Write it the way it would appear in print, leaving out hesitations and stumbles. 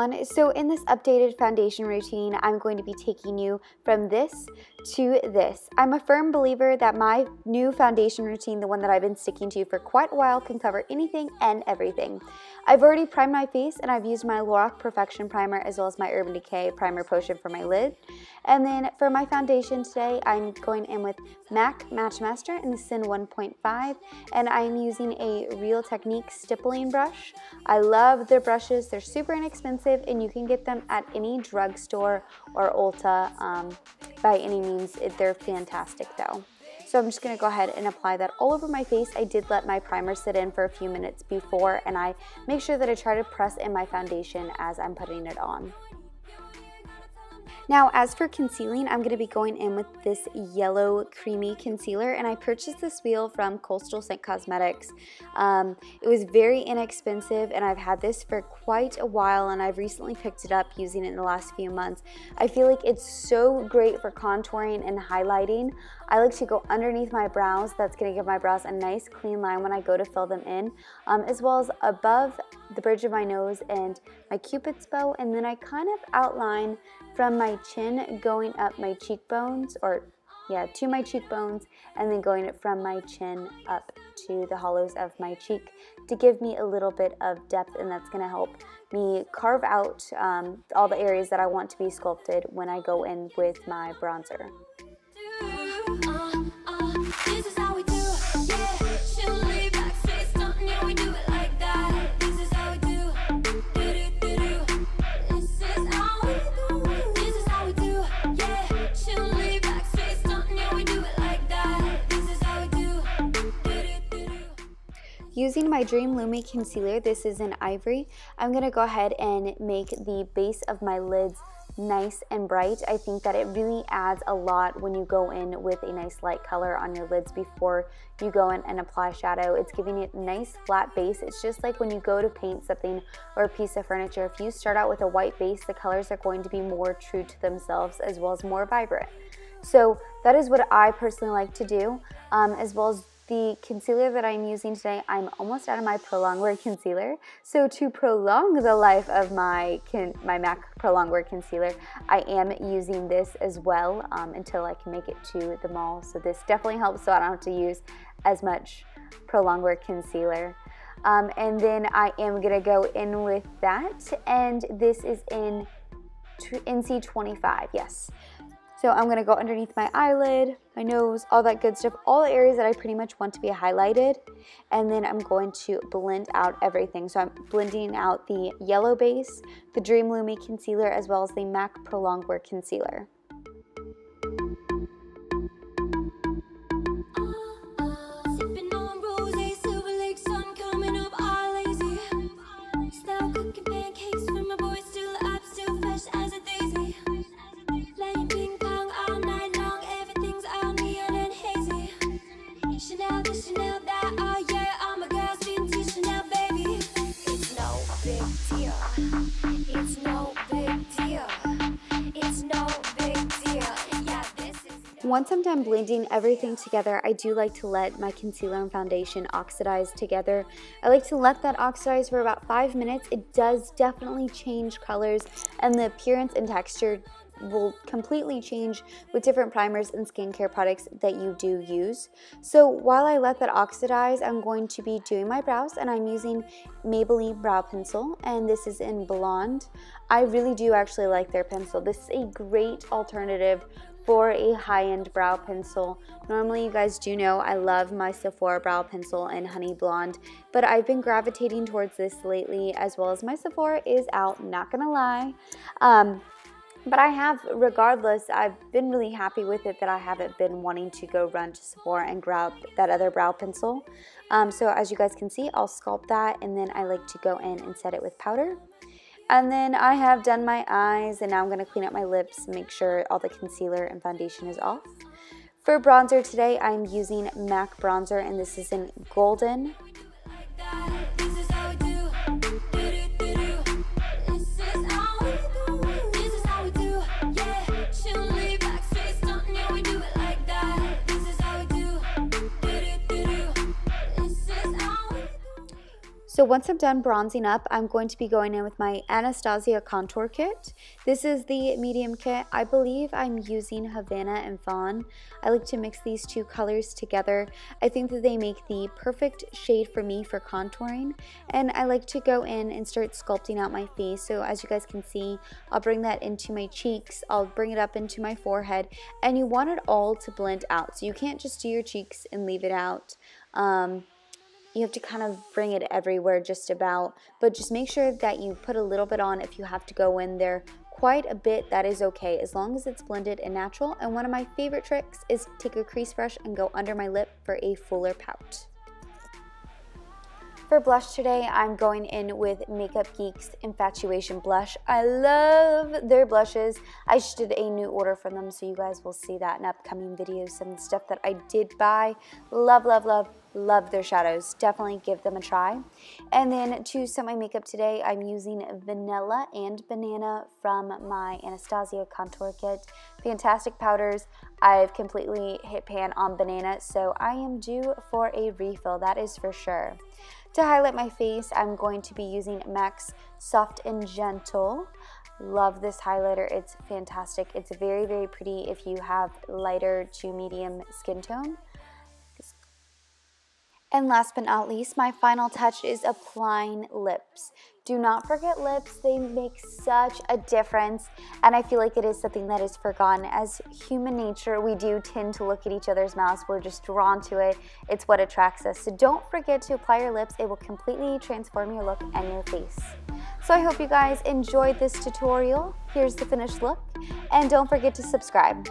everyone. So in this updated foundation routine, I'm going to be taking you from this to this. I'm a firm believer that my new foundation routine, the one that I've been sticking to for quite a while, can cover anything and everything. I've already primed my face and I've used my Lorac Porefection primer as well as my Urban Decay primer potion for my lid. And then for my foundation today, I'm going in with MAC Matchmaster in the Sin 1.5, and I'm using a Real Technique stippling brush. I love their brushes. They're super inexpensive and you can get them at any drugstore or Ulta by any means. They're fantastic though. So I'm just going to go ahead and apply that all over my face. I did let my primer sit in for a few minutes before, and I make sure that I try to press in my foundation as I'm putting it on. Now, as for concealing, I'm going to be going in with this yellow creamy concealer, and I purchased this wheel from Coastal Scent Cosmetics. It was very inexpensive, and I've had this for quite a while, and I've recently picked it up using it in the last few months. I feel like it's so great for contouring and highlighting. I like to go underneath my brows. That's going to give my brows a nice clean line when I go to fill them in, as well as above the bridge of my nose and my Cupid's bow, and then I kind of outline from my chin going up my cheekbones, to my cheekbones, and then going from my chin up to the hollows of my cheek to give me a little bit of depth, and that's going to help me carve out all the areas that I want to be sculpted when I go in with my bronzer. Using my Dream Lumi concealer, this is in Ivory, I'm going to go ahead and make the base of my lids nice and bright. I think that it really adds a lot when you go in with a nice light color on your lids before you go in and apply shadow. It's giving it a nice flat base. It's just like when you go to paint something or a piece of furniture. If you start out with a white base, the colors are going to be more true to themselves as well as more vibrant. So that is what I personally like to do, as well as the concealer that I'm using today. I'm almost out of my Prolong Wear concealer, so to prolong the life of my MAC Prolong Wear concealer, I am using this as well until I can make it to the mall. So this definitely helps, so I don't have to use as much Prolong Wear concealer. And then I am gonna go in with that, and this is in NC25, yes. So I'm going to go underneath my eyelid, my nose, all that good stuff, all the areas that I pretty much want to be highlighted. And then I'm going to blend out everything. So I'm blending out the yellow base, the Dream Lumi concealer, as well as the MAC Prolong Wear concealer. Once I'm done blending everything together, I do like to let my concealer and foundation oxidize together. I like to let that oxidize for about 5 minutes. It does definitely change colors, and the appearance and texture will completely change with different primers and skincare products that you do use. So while I let that oxidize, I'm going to be doing my brows, and I'm using Maybelline brow pencil, and this is in Blonde. I really do actually like their pencil. This is a great alternative for a high-end brow pencil. Normally, you guys do know I love my Sephora brow pencil in Honey Blonde, but I've been gravitating towards this lately, as well as my Sephora is out, not gonna lie. But I have, regardless, I've been really happy with it that I haven't been wanting to go run to Sephora and grab that other brow pencil. So as you guys can see, I'll sculpt that, and then I like to go in and set it with powder. And then I have done my eyes, and now I'm going to clean up my lips, make sure all the concealer and foundation is off. For bronzer today, I'm using MAC bronzer, and this is in Golden. So once I'm done bronzing up, I'm going to be going in with my Anastasia contour kit. This is the medium kit. I believe I'm using Havanna and Fawn. I like to mix these two colors together. I think that they make the perfect shade for me for contouring. And I like to go in and start sculpting out my face. So as you guys can see, I'll bring that into my cheeks. I'll bring it up into my forehead. And you want it all to blend out. So you can't just do your cheeks and leave it out. You have to kind of bring it everywhere just about, but just make sure that you put a little bit on. If you have to go in there quite a bit, that is okay, as long as it's blended and natural. And one of my favorite tricks is take a crease brush and go under my lip for a fuller pout. For blush today, I'm going in with Makeup Geek's Infatuation blush. I love their blushes. I just did a new order from them, so you guys will see that in upcoming videos. Some of the stuff that I did buy. Love, love, love, love their shadows. Definitely give them a try. And then to set my makeup today, I'm using Vanilla and Banana from my Anastasia contour kit. Fantastic powders. I've completely hit pan on Banana, so I am due for a refill, that is for sure. To highlight my face, I'm going to be using MAC's Soft and Gentle. Love this highlighter, it's fantastic. It's very, very pretty if you have lighter to medium skin tone. And last but not least, my final touch is applying lips. Do not forget lips, they make such a difference, and I feel like it is something that is forgotten. As human nature, we do tend to look at each other's mouths, we're just drawn to it, it's what attracts us. So don't forget to apply your lips, it will completely transform your look and your face. So I hope you guys enjoyed this tutorial. Here's the finished look, and don't forget to subscribe.